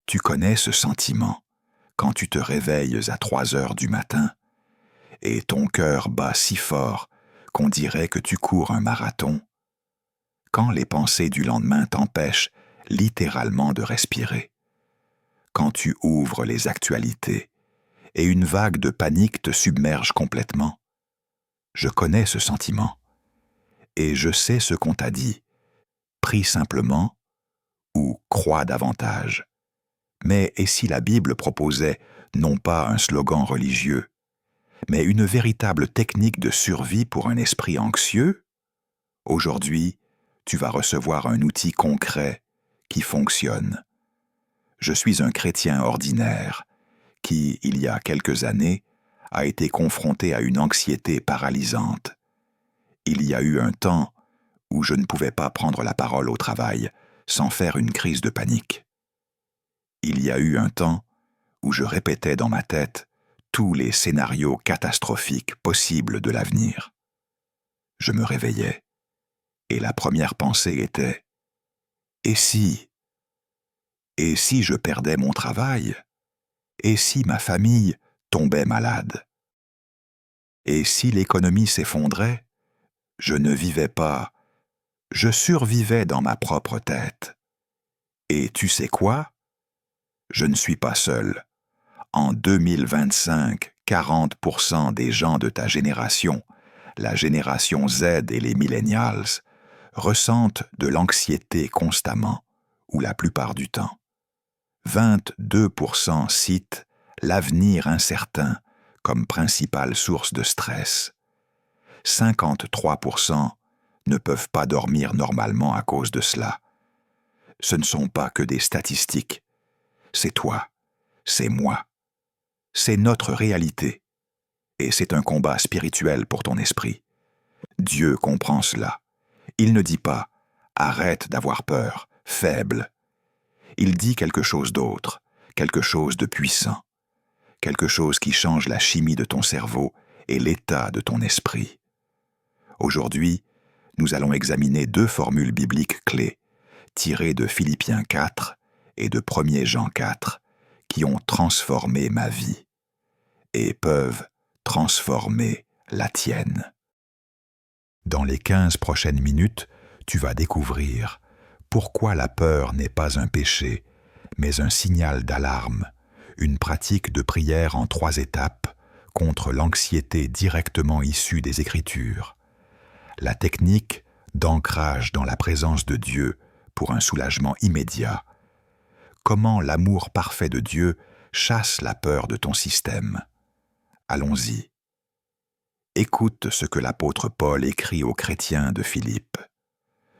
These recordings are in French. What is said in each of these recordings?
Tu connais ce sentiment quand tu te réveilles à 3 heures du matin et ton cœur bat si fort qu'on dirait que tu cours un marathon, quand les pensées du lendemain t'empêchent littéralement de respirer, quand tu ouvres les actualités et une vague de panique te submerge complètement. Je connais ce sentiment et je sais ce qu'on t'a dit. Prie simplement ou crois davantage. Mais et si la Bible proposait non pas un slogan religieux, mais une véritable technique de survie pour un esprit anxieux? Aujourd'hui, tu vas recevoir un outil concret qui fonctionne. Je suis un chrétien ordinaire qui, il y a quelques années, a été confronté à une anxiété paralysante. Il y a eu un temps où je ne pouvais pas prendre la parole au travail sans faire une crise de panique. Il y a eu un temps où je répétais dans ma tête tous les scénarios catastrophiques possibles de l'avenir. Je me réveillais, et la première pensée était « Et si? Et si je perdais mon travail? Et si ma famille tombait malade? Et si l'économie s'effondrait? Je ne vivais pas, je survivais dans ma propre tête. Et tu sais quoi? Je ne suis pas seul. En 2025, 40% des gens de ta génération, la génération Z et les millennials, ressentent de l'anxiété constamment, ou la plupart du temps. 22% citent l'avenir incertain comme principale source de stress. 53% ne peuvent pas dormir normalement à cause de cela. Ce ne sont pas que des statistiques. C'est toi, c'est moi. C'est notre réalité. Et c'est un combat spirituel pour ton esprit. Dieu comprend cela. Il ne dit pas « arrête d'avoir peur, faible ». Il dit quelque chose d'autre, quelque chose de puissant, quelque chose qui change la chimie de ton cerveau et l'état de ton esprit. Aujourd'hui, nous allons examiner 2 formules bibliques clés, tirées de Philippiens 4 et de 1 Jean 4, qui ont transformé ma vie et peuvent transformer la tienne. Dans les 15 prochaines minutes, tu vas découvrir pourquoi la peur n'est pas un péché, mais un signal d'alarme, une pratique de prière en 3 étapes contre l'anxiété directement issue des Écritures, la technique d'ancrage dans la présence de Dieu pour un soulagement immédiat, comment l'amour parfait de Dieu chasse la peur de ton système. Allons-y. Écoute ce que l'apôtre Paul écrit aux chrétiens de Philippe.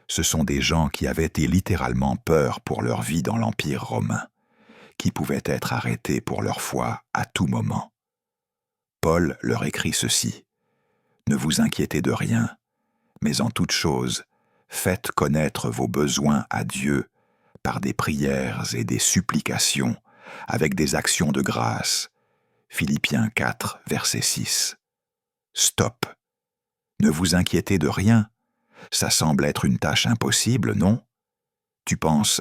Ce sont des gens qui avaient été littéralement peur pour leur vie dans l'Empire romain, qui pouvaient être arrêtés pour leur foi à tout moment. Paul leur écrit ceci. « Ne vous inquiétez de rien, mais en toute chose, faites connaître vos besoins à Dieu par des prières et des supplications, avec des actions de grâce. » Philippiens 4, verset 6. Stop. Ne vous inquiétez de rien. Ça semble être une tâche impossible, non? Tu penses,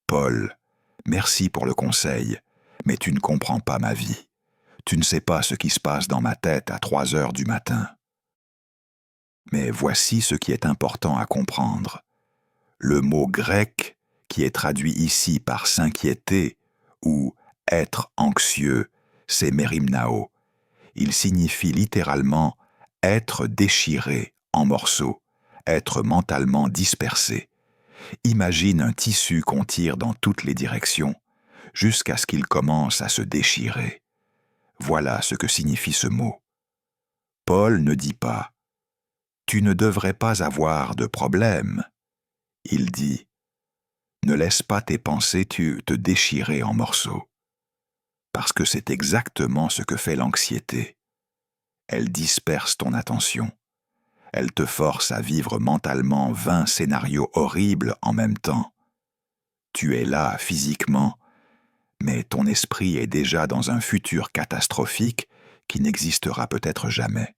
Paul, merci pour le conseil, mais tu ne comprends pas ma vie. Tu ne sais pas ce qui se passe dans ma tête à 3 heures du matin. Mais voici ce qui est important à comprendre. Le mot grec, qui est traduit ici par s'inquiéter ou être anxieux, c'est mérimnao. Il signifie littéralement être déchiré en morceaux, être mentalement dispersé. Imagine un tissu qu'on tire dans toutes les directions, jusqu'à ce qu'il commence à se déchirer. Voilà ce que signifie ce mot. Paul ne dit pas « Tu ne devrais pas avoir de problème ». Il dit « Ne laisse pas tes pensées te déchirer en morceaux ». Parce que c'est exactement ce que fait l'anxiété. Elle disperse ton attention. Elle te force à vivre mentalement 20 scénarios horribles en même temps. Tu es là physiquement, mais ton esprit est déjà dans un futur catastrophique qui n'existera peut-être jamais.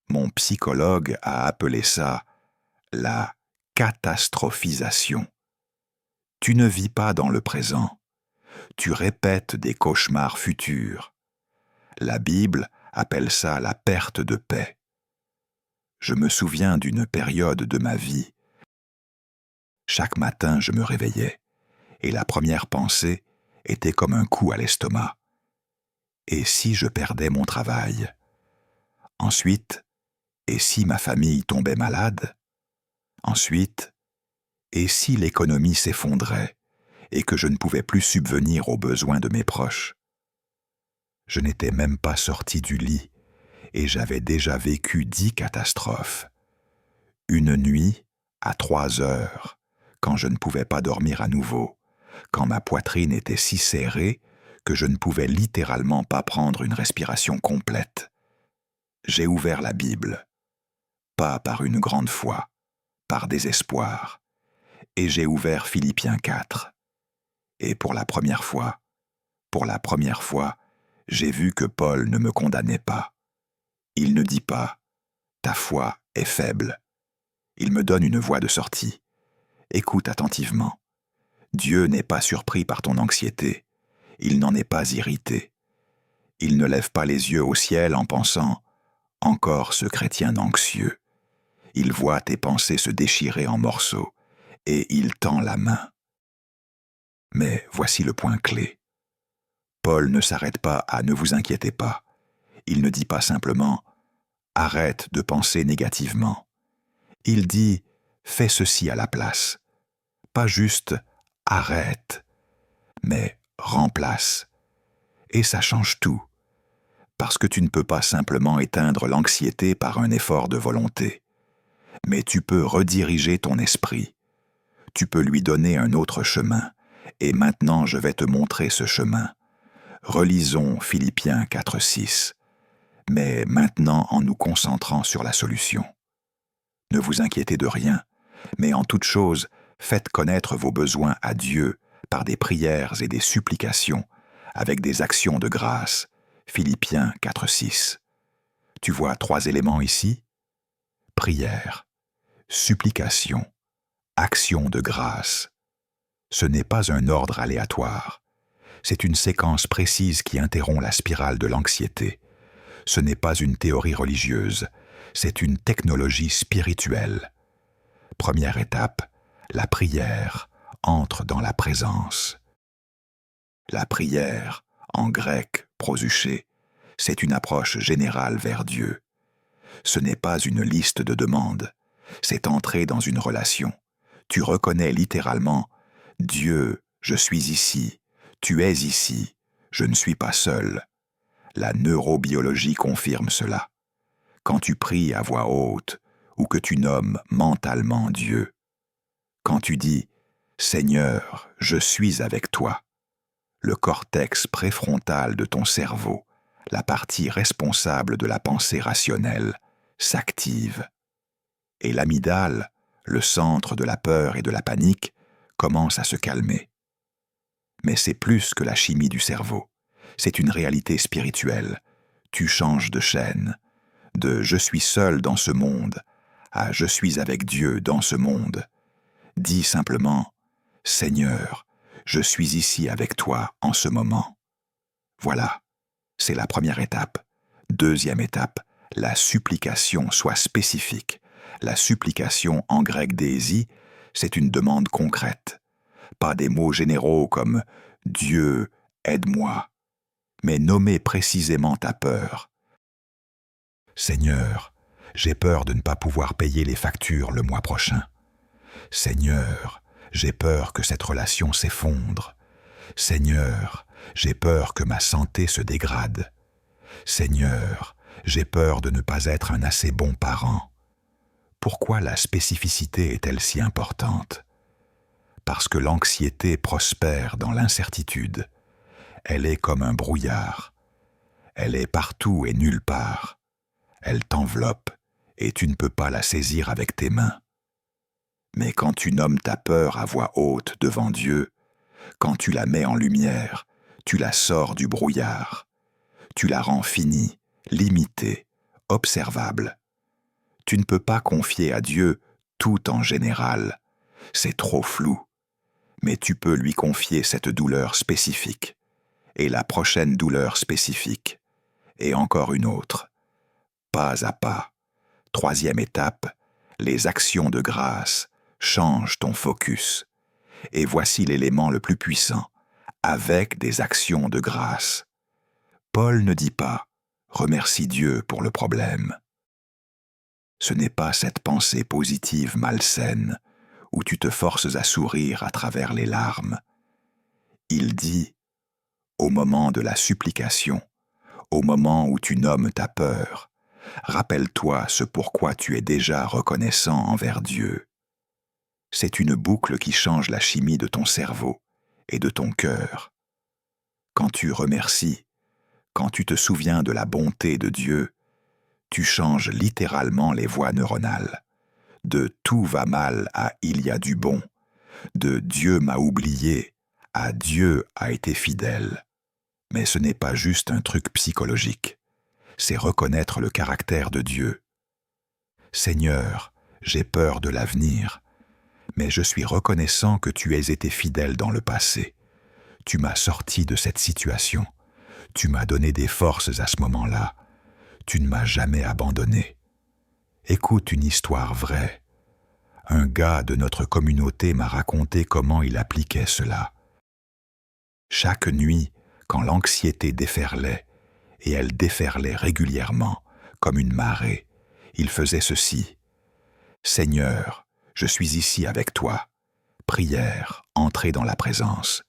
Mon psychologue a appelé ça la catastrophisation. Tu ne vis pas dans le présent, Tu répètes des cauchemars futurs. La Bible appelle ça la perte de paix. Je me souviens d'une période de ma vie. Chaque matin, je me réveillais, et la première pensée était comme un coup à l'estomac. Et si je perdais mon travail? Ensuite, et si ma famille tombait malade? Ensuite, et si l'économie s'effondrait et que je ne pouvais plus subvenir aux besoins de mes proches? Je n'étais même pas sorti du lit et j'avais déjà vécu 10 catastrophes. Une nuit, à 3 heures, quand je ne pouvais pas dormir à nouveau, quand ma poitrine était si serrée que je ne pouvais littéralement pas prendre une respiration complète. J'ai ouvert la Bible, pas par une grande foi, par désespoir, et j'ai ouvert Philippiens 4. Et pour la première fois, j'ai vu que Paul ne me condamnait pas. Il ne dit pas « ta foi est faible ». Il me donne une voie de sortie. Écoute attentivement. Dieu n'est pas surpris par ton anxiété. Il n'en est pas irrité. Il ne lève pas les yeux au ciel en pensant « encore ce chrétien anxieux ». Il voit tes pensées se déchirer en morceaux et il tend la main. Mais voici le point clé. Paul ne s'arrête pas à « ne vous inquiétez pas ». Il ne dit pas simplement « arrête de penser négativement ». Il dit « fais ceci à la place ». Pas juste « arrête », mais « remplace ». Et ça change tout, parce que tu ne peux pas simplement éteindre l'anxiété par un effort de volonté, mais tu peux rediriger ton esprit. Tu peux lui donner un autre chemin, et maintenant je vais te montrer ce chemin. Relisons Philippiens 4:6, mais maintenant en nous concentrant sur la solution. Ne vous inquiétez de rien, mais en toute chose, faites connaître vos besoins à Dieu par des prières et des supplications, avec des actions de grâce. Philippiens 4:6. Tu vois 3 éléments ici? Prière, supplication, action de grâce. Ce n'est pas un ordre aléatoire. C'est une séquence précise qui interrompt la spirale de l'anxiété. Ce n'est pas une théorie religieuse, c'est une technologie spirituelle. Première étape, la prière entre dans la présence. La prière, en grec, prosuché, c'est une approche générale vers Dieu. Ce n'est pas une liste de demandes, c'est entrer dans une relation. Tu reconnais littéralement « Dieu, je suis ici, tu es ici, je ne suis pas seul ». La neurobiologie confirme cela. Quand tu pries à voix haute ou que tu nommes mentalement Dieu, quand tu dis « Seigneur, je suis avec toi », le cortex préfrontal de ton cerveau, la partie responsable de la pensée rationnelle, s'active. Et l'amygdale, le centre de la peur et de la panique, commence à se calmer. Mais c'est plus que la chimie du cerveau. C'est une réalité spirituelle. Tu changes de chaîne, de « je suis seul dans ce monde » à « je suis avec Dieu dans ce monde ». Dis simplement « Seigneur, je suis ici avec toi en ce moment ». Voilà, c'est la première étape. Deuxième étape, la supplication soit spécifique. La supplication en grec dési, c'est une demande concrète. Pas des mots généraux comme « Dieu, aide-moi », mais nommer précisément ta peur. Seigneur, j'ai peur de ne pas pouvoir payer les factures le mois prochain. Seigneur, j'ai peur que cette relation s'effondre. Seigneur, j'ai peur que ma santé se dégrade. Seigneur, j'ai peur de ne pas être un assez bon parent. Pourquoi la spécificité est-elle si importante? Parce que l'anxiété prospère dans l'incertitude. Elle est comme un brouillard. Elle est partout et nulle part. Elle t'enveloppe et tu ne peux pas la saisir avec tes mains. Mais quand tu nommes ta peur à voix haute devant Dieu, quand tu la mets en lumière, tu la sors du brouillard. Tu la rends finie, limitée, observable. Tu ne peux pas confier à Dieu tout en général. C'est trop flou. Mais tu peux lui confier cette douleur spécifique, et la prochaine douleur spécifique, et encore une autre, pas à pas. Troisième étape, les actions de grâce changent ton focus. Et voici l'élément le plus puissant, avec des actions de grâce. Paul ne dit pas « remercie Dieu pour le problème ». Ce n'est pas cette pensée positive malsaine où tu te forces à sourire à travers les larmes. Il dit « au moment de la supplication, au moment où tu nommes ta peur, rappelle-toi ce pourquoi tu es déjà reconnaissant envers Dieu. » C'est une boucle qui change la chimie de ton cerveau et de ton cœur. Quand tu remercies, quand tu te souviens de la bonté de Dieu, tu changes littéralement les voies neuronales. De « tout va mal » à « il y a du bon », de « Dieu m'a oublié » à « Dieu a été fidèle ». Mais ce n'est pas juste un truc psychologique, c'est reconnaître le caractère de Dieu. Seigneur, j'ai peur de l'avenir, mais je suis reconnaissant que tu aies été fidèle dans le passé. Tu m'as sorti de cette situation. Tu m'as donné des forces à ce moment-là. Tu ne m'as jamais abandonné. Écoute une histoire vraie. Un gars de notre communauté m'a raconté comment il appliquait cela. Chaque nuit, quand l'anxiété déferlait, et elle déferlait régulièrement, comme une marée, il faisait ceci. « Seigneur, je suis ici avec toi. Prière, entrer dans la présence.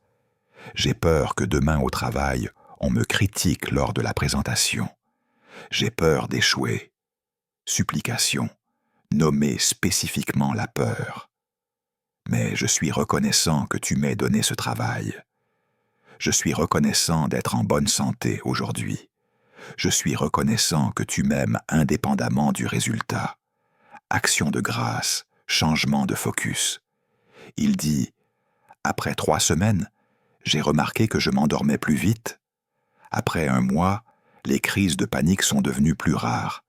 J'ai peur que demain au travail, on me critique lors de la présentation. J'ai peur d'échouer. Supplication, nommer spécifiquement la peur. Mais je suis reconnaissant que tu m'aies donné ce travail. Je suis reconnaissant d'être en bonne santé aujourd'hui. Je suis reconnaissant que tu m'aimes indépendamment du résultat. Action de grâce, changement de focus. » Il dit « Après 3 semaines, j'ai remarqué que je m'endormais plus vite. Après 1 mois, les crises de panique sont devenues plus rares.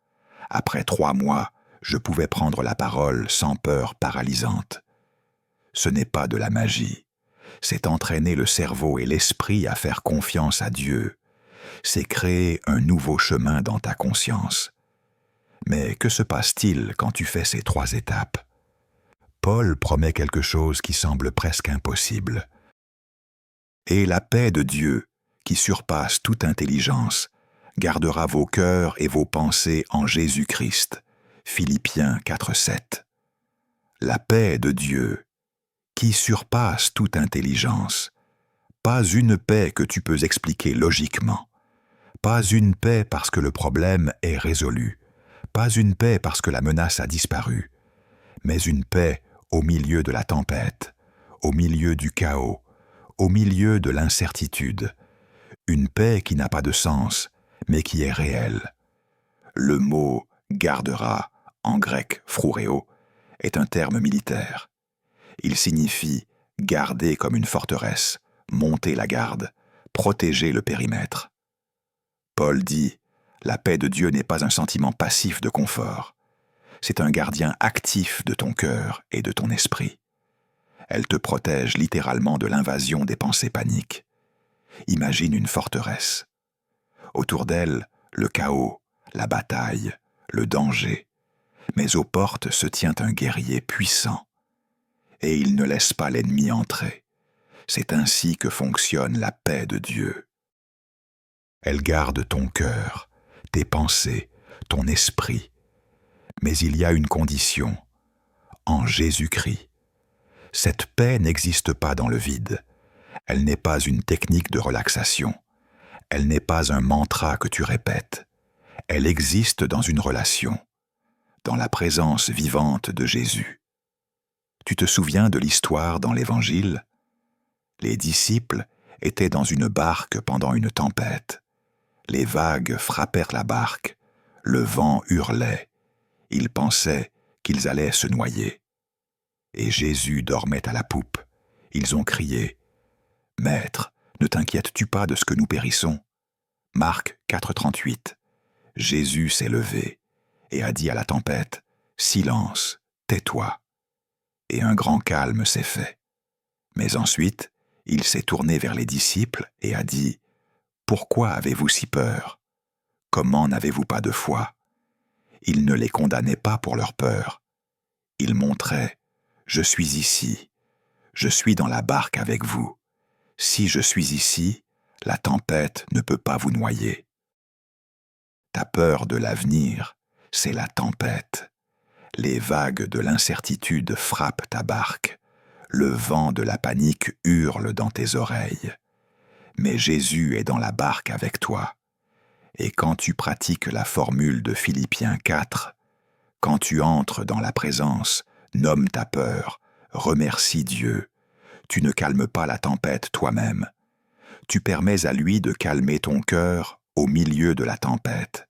Après 3 mois, je pouvais prendre la parole sans peur paralysante. » Ce n'est pas de la magie. C'est entraîner le cerveau et l'esprit à faire confiance à Dieu. C'est créer un nouveau chemin dans ta conscience. Mais que se passe-t-il quand tu fais ces 3 étapes? Paul promet quelque chose qui semble presque impossible. « Et la paix de Dieu, qui surpasse toute intelligence, gardera vos cœurs et vos pensées en Jésus-Christ. » Philippiens 4,7. La paix de Dieu, qui surpasse toute intelligence. Pas une paix que tu peux expliquer logiquement. Pas une paix parce que le problème est résolu. Pas une paix parce que la menace a disparu. Mais une paix au milieu de la tempête, au milieu du chaos, au milieu de l'incertitude. Une paix qui n'a pas de sens, mais qui est réelle. Le mot « gardera », en grec « phrouréo », est un terme militaire. Il signifie garder comme une forteresse, monter la garde, protéger le périmètre. Paul dit « La paix de Dieu n'est pas un sentiment passif de confort. C'est un gardien actif de ton cœur et de ton esprit. Elle te protège littéralement de l'invasion des pensées paniques. Imagine une forteresse. Autour d'elle, le chaos, la bataille, le danger. Mais aux portes se tient un guerrier puissant. Et il ne laisse pas l'ennemi entrer. C'est ainsi que fonctionne la paix de Dieu. Elle garde ton cœur, tes pensées, ton esprit. Mais il y a une condition, en Jésus-Christ. Cette paix n'existe pas dans le vide. Elle n'est pas une technique de relaxation. Elle n'est pas un mantra que tu répètes. Elle existe dans une relation, dans la présence vivante de Jésus. Tu te souviens de l'histoire dans l'Évangile? Les disciples étaient dans une barque pendant une tempête. Les vagues frappèrent la barque, le vent hurlait. Ils pensaient qu'ils allaient se noyer. Et Jésus dormait à la poupe. Ils ont crié « Maître, ne t'inquiètes-tu pas de ce que nous périssons ?» Marc 4,38. Jésus s'est levé et a dit à la tempête « Silence, tais-toi !» Et un grand calme s'est fait. Mais ensuite, il s'est tourné vers les disciples et a dit « Pourquoi avez-vous si peur? Comment n'avez-vous pas de foi ?» Il ne les condamnait pas pour leur peur. Il montrait « Je suis ici, je suis dans la barque avec vous. Si je suis ici, la tempête ne peut pas vous noyer. » Ta peur de l'avenir, c'est la tempête. Les vagues de l'incertitude frappent ta barque. Le vent de la panique hurle dans tes oreilles. Mais Jésus est dans la barque avec toi. Et quand tu pratiques la formule de Philippiens 4, quand tu entres dans la présence, nomme ta peur, remercie Dieu. Tu ne calmes pas la tempête toi-même. Tu permets à lui de calmer ton cœur au milieu de la tempête.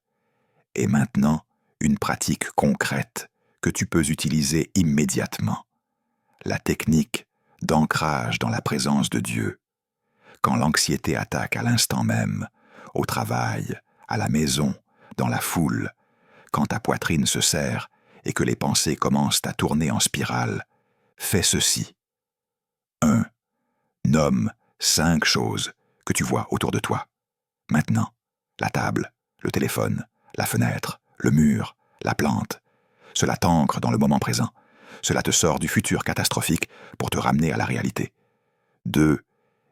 Et maintenant, une pratique concrète que tu peux utiliser immédiatement. La technique d'ancrage dans la présence de Dieu. Quand l'anxiété attaque à l'instant même, au travail, à la maison, dans la foule, quand ta poitrine se serre et que les pensées commencent à tourner en spirale, fais ceci. 1. Nomme 5 choses que tu vois autour de toi. Maintenant, la table, le téléphone, la fenêtre, le mur, la plante. Cela t'ancre dans le moment présent. Cela te sort du futur catastrophique pour te ramener à la réalité. 2.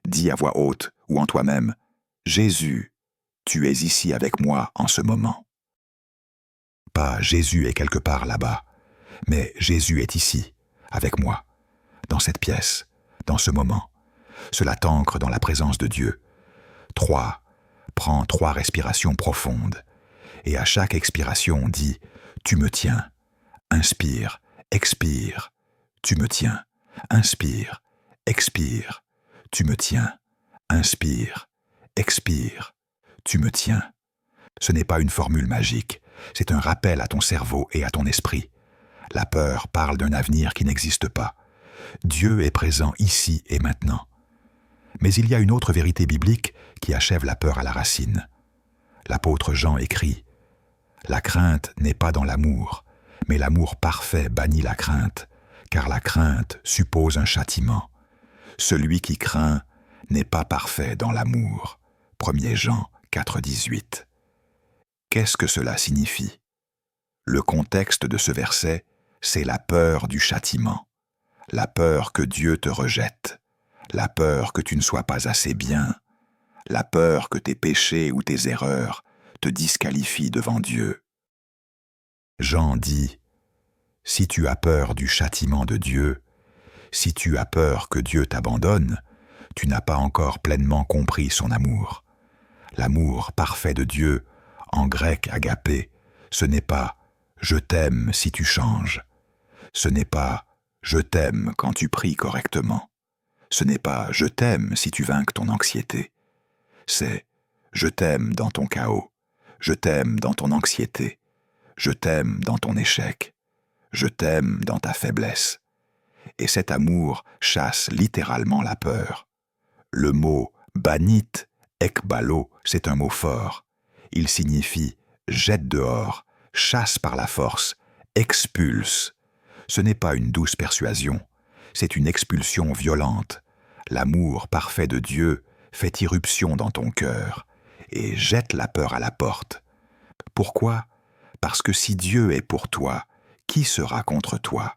Dis à voix haute ou en toi-même « Jésus, tu es ici avec moi en ce moment. » Pas « Jésus est quelque part là-bas », mais « Jésus est ici, avec moi, dans cette pièce, dans ce moment. » Cela t'ancre dans la présence de Dieu. 3. Prends 3 respirations profondes. Et à chaque expiration, dis « Tu me tiens ». Inspire, expire. Tu me tiens. Inspire, expire. Tu me tiens. Inspire, expire. Tu me tiens. Ce n'est pas une formule magique. C'est un rappel à ton cerveau et à ton esprit. La peur parle d'un avenir qui n'existe pas. Dieu est présent ici et maintenant. Mais il y a une autre vérité biblique qui achève la peur à la racine. L'apôtre Jean écrit « La crainte n'est pas dans l'amour, mais l'amour parfait bannit la crainte, car la crainte suppose un châtiment. Celui qui craint n'est pas parfait dans l'amour. » 1 Jean 4,18. Qu'est-ce que cela signifie? Le contexte de ce verset, c'est la peur du châtiment, la peur que Dieu te rejette, la peur que tu ne sois pas assez bien, la peur que tes péchés ou tes erreurs te disqualifient devant Dieu. Jean dit « Si tu as peur du châtiment de Dieu, si tu as peur que Dieu t'abandonne, tu n'as pas encore pleinement compris son amour. L'amour parfait de Dieu, en grec agapé, ce n'est pas « je t'aime si tu changes », ce n'est pas « je t'aime quand tu pries correctement », ce n'est pas « je t'aime si tu vainques ton anxiété », c'est « je t'aime dans ton chaos, je t'aime dans ton anxiété, je t'aime dans ton échec, je t'aime dans ta faiblesse ». Et cet amour chasse littéralement la peur. Le mot « banit » ekbalo, c'est un mot fort. Il signifie « jette dehors », « chasse par la force »,« expulse ». Ce n'est pas une douce persuasion, c'est une expulsion violente. L'amour parfait de Dieu fait irruption dans ton cœur et jette la peur à la porte. Pourquoi? Parce que si Dieu est pour toi, qui sera contre toi?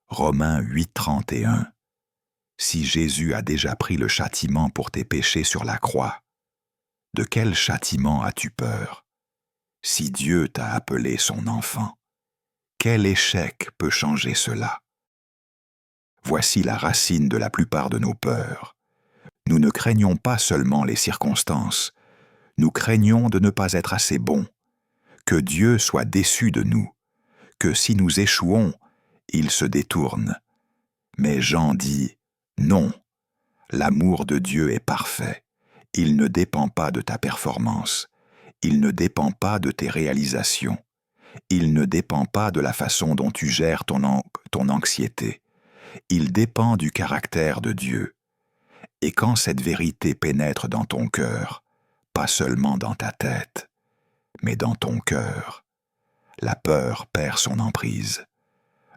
Romains 8,31. Si Jésus a déjà pris le châtiment pour tes péchés sur la croix, de quel châtiment as-tu peur? Si Dieu t'a appelé son enfant, quel échec peut changer cela? Voici la racine de la plupart de nos peurs. Nous ne craignons pas seulement les circonstances, nous craignons de ne pas être assez bons, que Dieu soit déçu de nous, que si nous échouons, il se détourne. Mais Jean dit « Non, l'amour de Dieu est parfait, il ne dépend pas de ta performance. Il ne dépend pas de tes réalisations. Il ne dépend pas de la façon dont tu gères ton anxiété. Il dépend du caractère de Dieu. Et quand cette vérité pénètre dans ton cœur, pas seulement dans ta tête, mais dans ton cœur, la peur perd son emprise.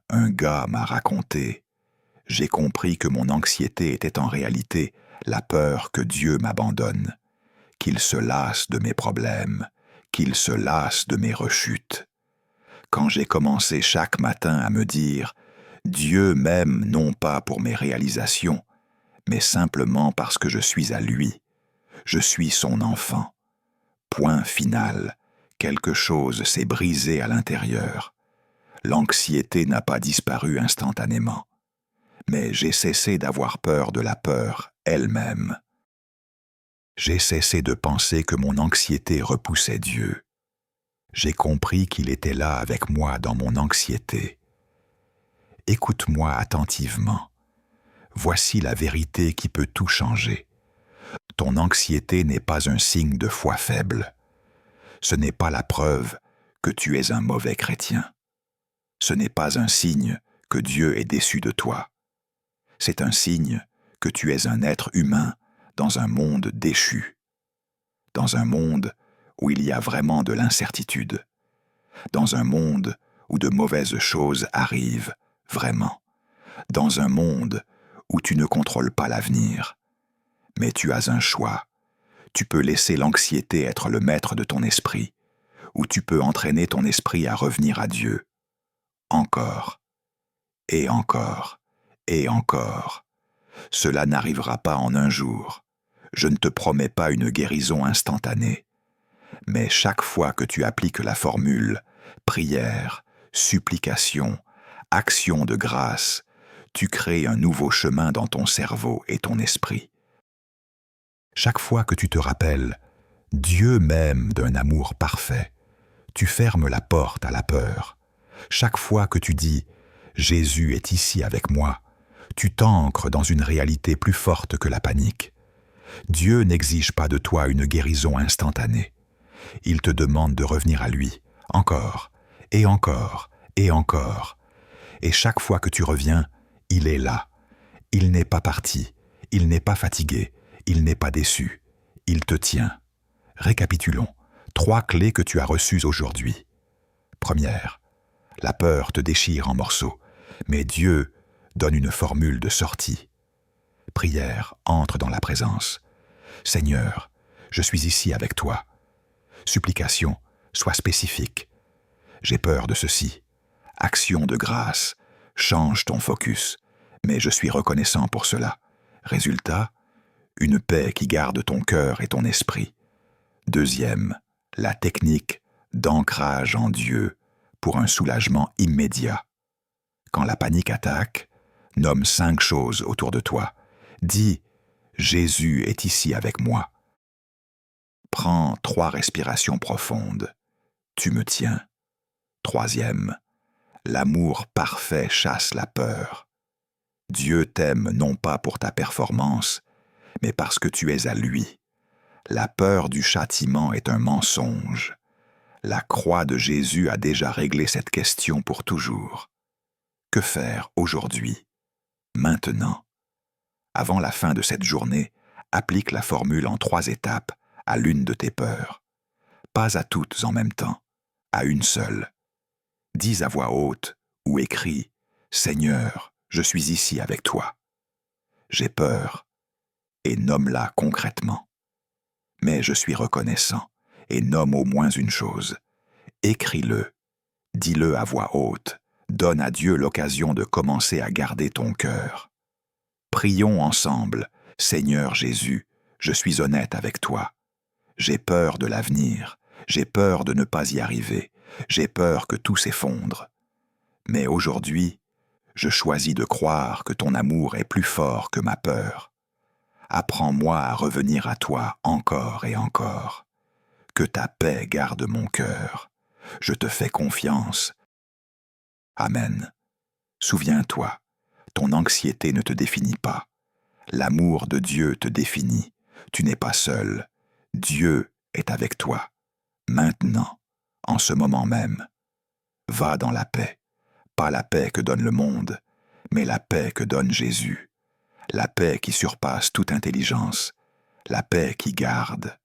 Un gars m'a raconté « J'ai compris que mon anxiété était en réalité la peur que Dieu m'abandonne, qu'il se lasse de mes problèmes, qu'il se lasse de mes rechutes. Quand j'ai commencé chaque matin à me dire « Dieu m'aime non pas pour mes réalisations, mais simplement parce que je suis à lui, je suis son enfant. » Point final, quelque chose s'est brisé à l'intérieur. L'anxiété n'a pas disparu instantanément, mais j'ai cessé d'avoir peur de la peur elle-même. J'ai cessé de penser que mon anxiété repoussait Dieu. J'ai compris qu'il était là avec moi dans mon anxiété. Écoute-moi attentivement. Voici la vérité qui peut tout changer. Ton anxiété n'est pas un signe de foi faible. Ce n'est pas la preuve que tu es un mauvais chrétien. Ce n'est pas un signe que Dieu est déçu de toi. C'est un signe que tu es un être humain dans un monde déchu, dans un monde où il y a vraiment de l'incertitude, dans un monde où de mauvaises choses arrivent, vraiment, dans un monde où tu ne contrôles pas l'avenir. Mais tu as un choix. Tu peux laisser l'anxiété être le maître de ton esprit, ou tu peux entraîner ton esprit à revenir à Dieu. Encore, et encore, et encore. Cela n'arrivera pas en un jour. Je ne te promets pas une guérison instantanée. Mais chaque fois que tu appliques la formule prière, supplication, action de grâce, tu crées un nouveau chemin dans ton cerveau et ton esprit. Chaque fois que tu te rappelles « Dieu m'aime d'un amour parfait », tu fermes la porte à la peur. Chaque fois que tu dis « Jésus est ici avec moi », tu t'ancres dans une réalité plus forte que la panique. Dieu n'exige pas de toi une guérison instantanée. Il te demande de revenir à lui, encore, et encore, et encore. Et chaque fois que tu reviens, il est là. Il n'est pas parti, il n'est pas fatigué, il n'est pas déçu. Il te tient. Récapitulons. 3 clés que tu as reçues aujourd'hui. Première, la peur te déchire en morceaux, mais Dieu donne une formule de sortie. Prière, entre dans la présence. Seigneur, je suis ici avec toi. Supplication, sois spécifique. J'ai peur de ceci. Action de grâce, change ton focus, mais je suis reconnaissant pour cela. Résultat, une paix qui garde ton cœur et ton esprit. Deuxième, la technique d'ancrage en Dieu pour un soulagement immédiat. Quand la panique attaque, nomme 5 choses autour de toi. Dis « Jésus est ici avec moi ». Prends 3 respirations profondes. Tu me tiens. Troisième, l'amour parfait chasse la peur. Dieu t'aime non pas pour ta performance, mais parce que tu es à lui. La peur du châtiment est un mensonge. La croix de Jésus a déjà réglé cette question pour toujours. Que faire aujourd'hui, maintenant? Avant la fin de cette journée, applique la formule en 3 étapes à l'une de tes peurs. Pas à toutes en même temps, à une seule. Dis à voix haute ou écris « Seigneur, je suis ici avec toi. J'ai peur » et nomme-la concrètement. Mais je suis reconnaissant et nomme au moins une chose. Écris-le, dis-le à voix haute, donne à Dieu l'occasion de commencer à garder ton cœur. Prions ensemble, Seigneur Jésus, je suis honnête avec toi. J'ai peur de l'avenir, j'ai peur de ne pas y arriver, j'ai peur que tout s'effondre. Mais aujourd'hui, je choisis de croire que ton amour est plus fort que ma peur. Apprends-moi à revenir à toi encore et encore. Que ta paix garde mon cœur. Je te fais confiance. Amen. Souviens-toi, ton anxiété ne te définit pas. L'amour de Dieu te définit. Tu n'es pas seul. Dieu est avec toi. Maintenant, en ce moment même. Va dans la paix. Pas la paix que donne le monde, mais la paix que donne Jésus. La paix qui surpasse toute intelligence. La paix qui garde.